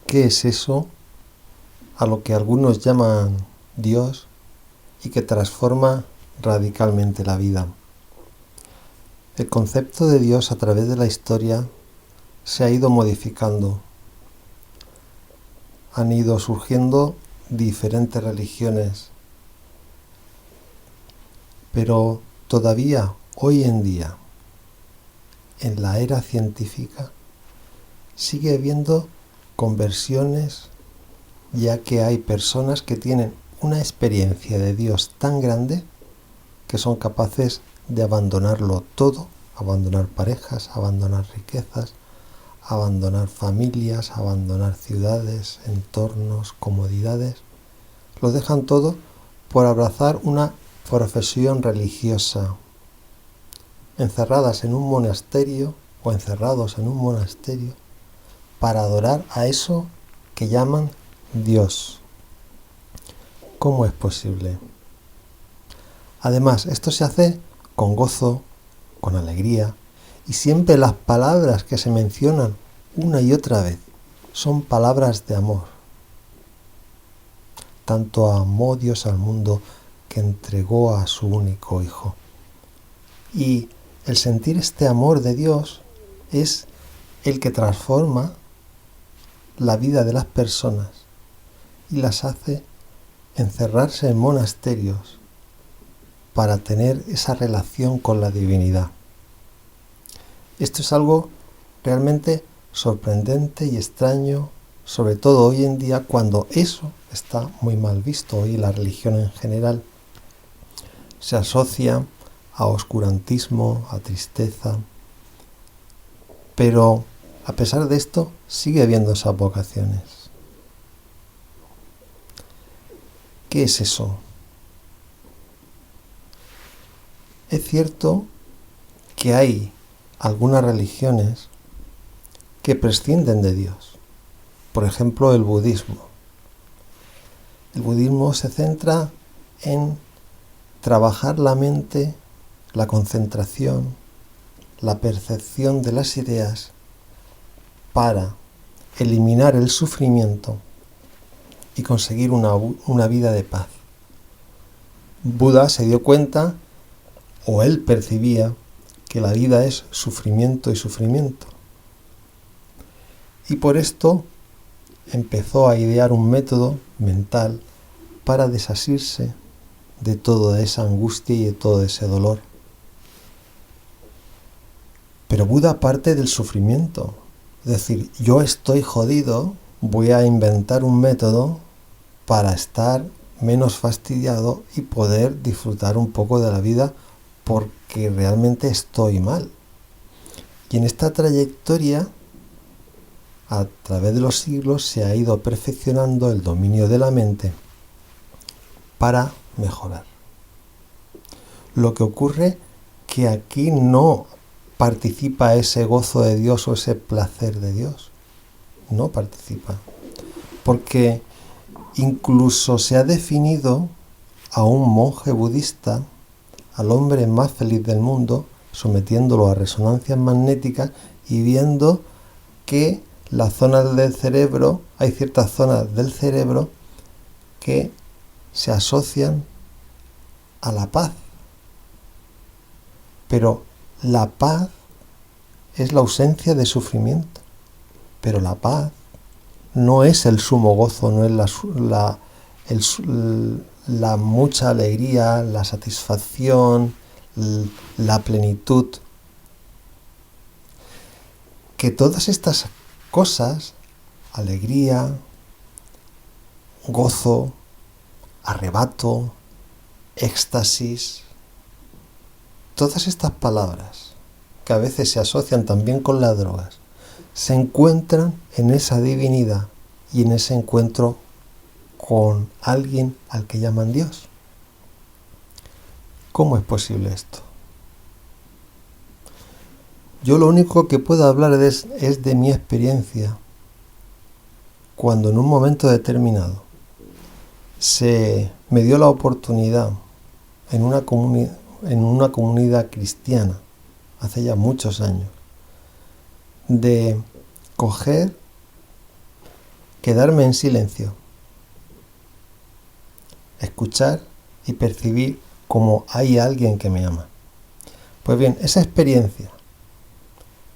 ¿Qué es eso a lo que algunos llaman Dios y que transforma radicalmente la vida? El concepto de Dios a través de la historia se ha ido modificando. Han ido surgiendo diferentes religiones, pero todavía hoy en día, en la era científica, sigue habiendo conversiones, ya que hay personas que tienen una experiencia de Dios tan grande que son capaces de abandonarlo todo, abandonar parejas, abandonar riquezas, abandonar familias, abandonar ciudades, entornos, comodidades. Lo dejan todo por abrazar una profesión religiosa, encerradas en un monasterio o encerrados en un monasterio para adorar a eso que llaman Dios. ¿Cómo es posible? Además, esto se hace con gozo, con alegría, y siempre las palabras que se mencionan una y otra vez son palabras de amor. Tanto amó Dios al mundo que entregó a su único Hijo. Y el sentir este amor de Dios es el que transforma la vida de las personas y las hace encerrarse en monasterios para tener esa relación con la divinidad. Esto es algo realmente sorprendente y extraño, sobre todo hoy en día cuando eso está muy mal visto. Hoy la religión en general se asocia a oscurantismo, a tristeza, pero a pesar de esto sigue habiendo esas vocaciones. ¿Qué es eso? Es cierto que hay algunas religiones que prescinden de Dios. Por ejemplo, el budismo. El budismo se centra en trabajar la mente, la concentración, la percepción de las ideas para eliminar el sufrimiento y conseguir una vida de paz. Buda se dio cuenta, o él percibía, que la vida es sufrimiento y sufrimiento. Y por esto empezó a idear un método mental para desasirse de toda esa angustia y de todo ese dolor. Pero Buda parte del sufrimiento. Es decir, yo estoy jodido, voy a inventar un método para estar menos fastidiado y poder disfrutar un poco de la vida porque realmente estoy mal. Y en esta trayectoria, a través de los siglos, se ha ido perfeccionando el dominio de la mente para mejorar. Lo que ocurre que aquí no participa ese gozo de Dios o ese placer de Dios. No participa. Porque incluso se ha definido a un monje budista, al hombre más feliz del mundo, sometiéndolo a resonancias magnéticas y viendo que las zonas del cerebro, hay ciertas zonas del cerebro que se asocian a la paz. Pero la paz es la ausencia de sufrimiento. Pero la paz no es el sumo gozo, no es la mucha alegría, la satisfacción, la plenitud. Que todas estas cosas, alegría, gozo, arrebato, éxtasis, todas estas palabras que a veces se asocian también con las drogas, se encuentran en esa divinidad y en ese encuentro con alguien al que llaman Dios. ¿Cómo es posible esto? Yo lo único que puedo hablar es de mi experiencia, cuando en un momento determinado se me dio la oportunidad en una comunidad cristiana, hace ya muchos años, de coger quedarme en silencio, escuchar y percibir como hay alguien que me ama. Pues bien, esa experiencia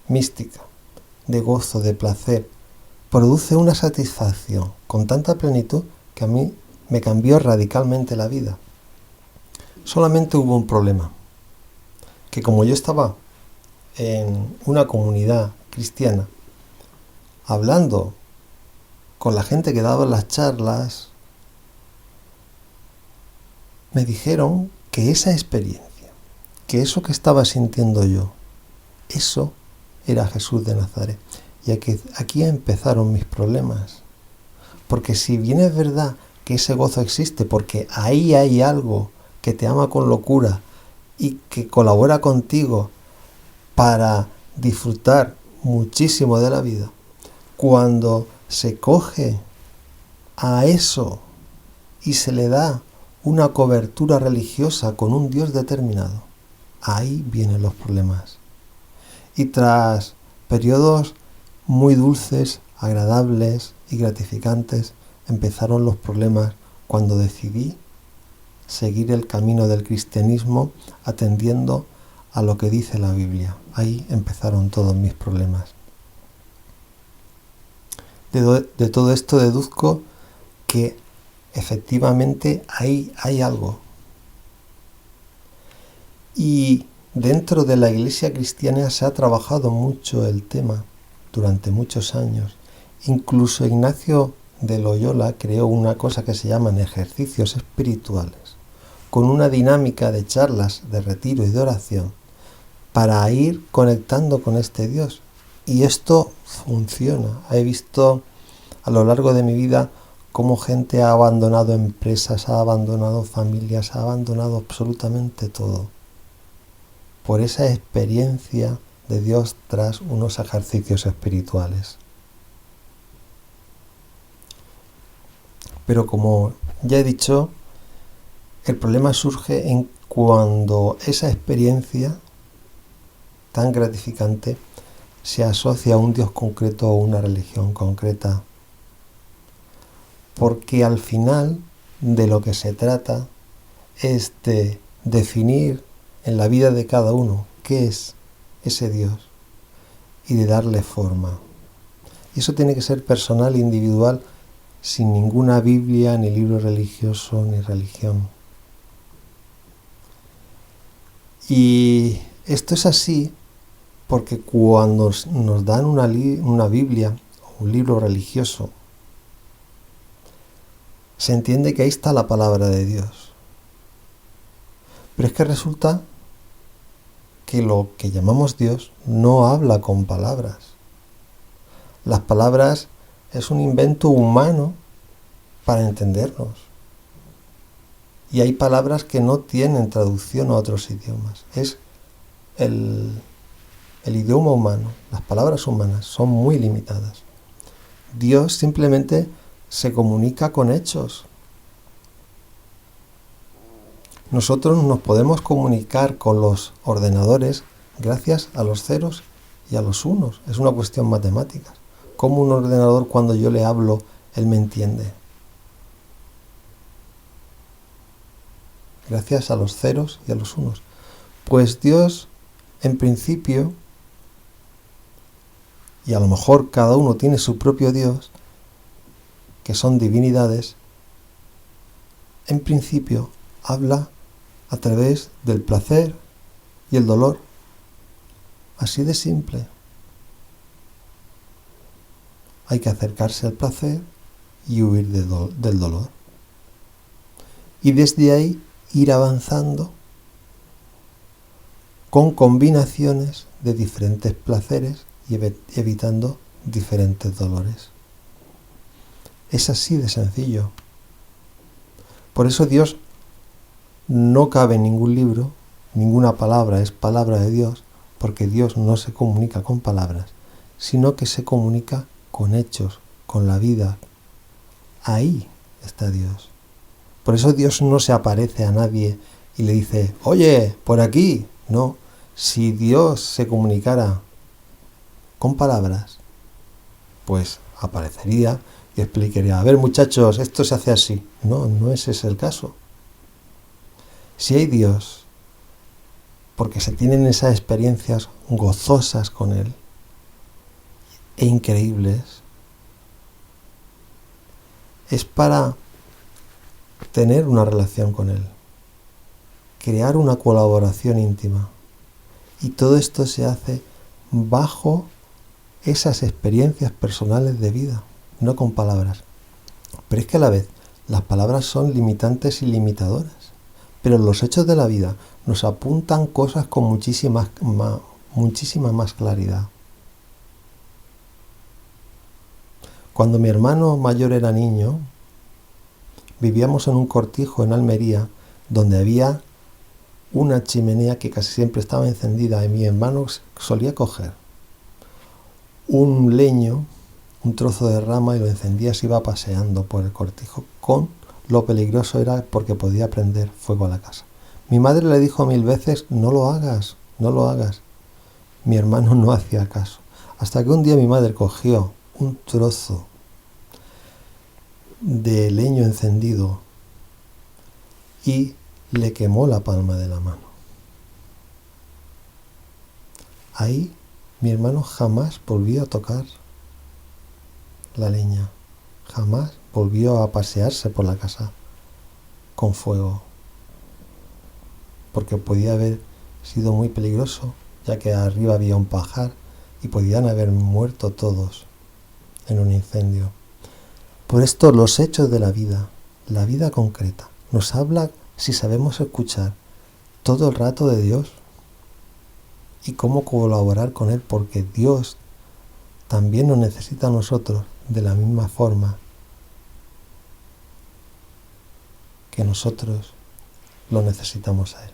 mística, de gozo, de placer, produce una satisfacción con tanta plenitud que a mí me cambió radicalmente la vida. Solamente hubo un problema, que como yo estaba en una comunidad cristiana, hablando con la gente que daba las charlas, me dijeron que esa experiencia, que eso que estaba sintiendo yo, eso era Jesús de Nazaret. Y aquí empezaron mis problemas. Porque si bien es verdad que ese gozo existe, porque ahí hay algo que te ama con locura y que colabora contigo para disfrutar muchísimo de la vida, cuando se coge a eso y se le da una cobertura religiosa con un Dios determinado, ahí vienen los problemas. Y tras periodos muy dulces, agradables y gratificantes, empezaron los problemas cuando decidí seguir el camino del cristianismo atendiendo a lo que dice la Biblia. Ahí empezaron todos mis problemas. De todo esto deduzco que efectivamente ahí hay algo. Y dentro de la Iglesia cristiana se ha trabajado mucho el tema durante muchos años. Incluso Ignacio de Loyola creó una cosa que se llaman ejercicios espirituales, con una dinámica de charlas, de retiro y de oración, para ir conectando con este Dios. Y esto funciona. He visto a lo largo de mi vida cómo gente ha abandonado empresas, ha abandonado familias, ha abandonado absolutamente todo, por esa experiencia de Dios tras unos ejercicios espirituales. Pero como ya he dicho, el problema surge en cuando esa experiencia tan gratificante se asocia a un Dios concreto o una religión concreta. Porque al final de lo que se trata es de definir en la vida de cada uno qué es ese Dios y de darle forma. Y eso tiene que ser personal e individual, sin ninguna Biblia, ni libro religioso, ni religión. Y esto es así porque cuando nos dan una Biblia o un libro religioso, se entiende que ahí está la palabra de Dios. Pero es que resulta que lo que llamamos Dios no habla con palabras. Las palabras es un invento humano para entendernos. Y hay palabras que no tienen traducción a otros idiomas. Es el idioma humano, las palabras humanas son muy limitadas. Dios simplemente se comunica con hechos. Nosotros nos podemos comunicar con los ordenadores gracias a los ceros y a los unos. Es una cuestión matemática. ¿Cómo un ordenador, cuando yo le hablo, él me entiende? Gracias a los ceros y a los unos. Pues Dios, en principio, y a lo mejor cada uno tiene su propio Dios, que son divinidades, en principio habla a través del placer y el dolor. Así de simple. Hay que acercarse al placer y huir del dolor. Y desde ahí ir avanzando con combinaciones de diferentes placeres y evitando diferentes dolores. Es así de sencillo. Por eso Dios no cabe en ningún libro, ninguna palabra es palabra de Dios, porque Dios no se comunica con palabras, sino que se comunica con hechos, con la vida. Ahí está Dios. Por eso Dios no se aparece a nadie y le dice, oye, por aquí. No, si Dios se comunicara con palabras, pues aparecería y explicaría, a ver muchachos, esto se hace así. No, no ese es el caso. Si hay Dios, porque se tienen esas experiencias gozosas con Él e increíbles, es para tener una relación con Él, crear una colaboración íntima. Y todo esto se hace bajo esas experiencias personales de vida, no con palabras. Pero es que a la vez las palabras son limitantes y limitadoras. Pero los hechos de la vida nos apuntan cosas con muchísima más claridad. Cuando mi hermano mayor era niño, vivíamos en un cortijo en Almería donde había una chimenea que casi siempre estaba encendida y mi hermano solía coger un leño, un trozo de rama y lo encendía, se iba paseando por el cortijo. Lo peligroso era porque podía prender fuego a la casa. Mi madre le dijo 1000 veces, no lo hagas, no lo hagas. Mi hermano no hacía caso. Hasta que un día mi madre cogió un trozo de leño encendido y le quemó la palma de la mano. Ahí mi hermano jamás volvió a tocar la leña, jamás volvió a pasearse por la casa con fuego, porque podía haber sido muy peligroso, ya que arriba había un pajar y podían haber muerto todos en un incendio. Por esto los hechos de la vida concreta, nos habla, si sabemos escuchar, todo el rato de Dios y cómo colaborar con Él, porque Dios también nos necesita a nosotros de la misma forma que nosotros lo necesitamos a Él.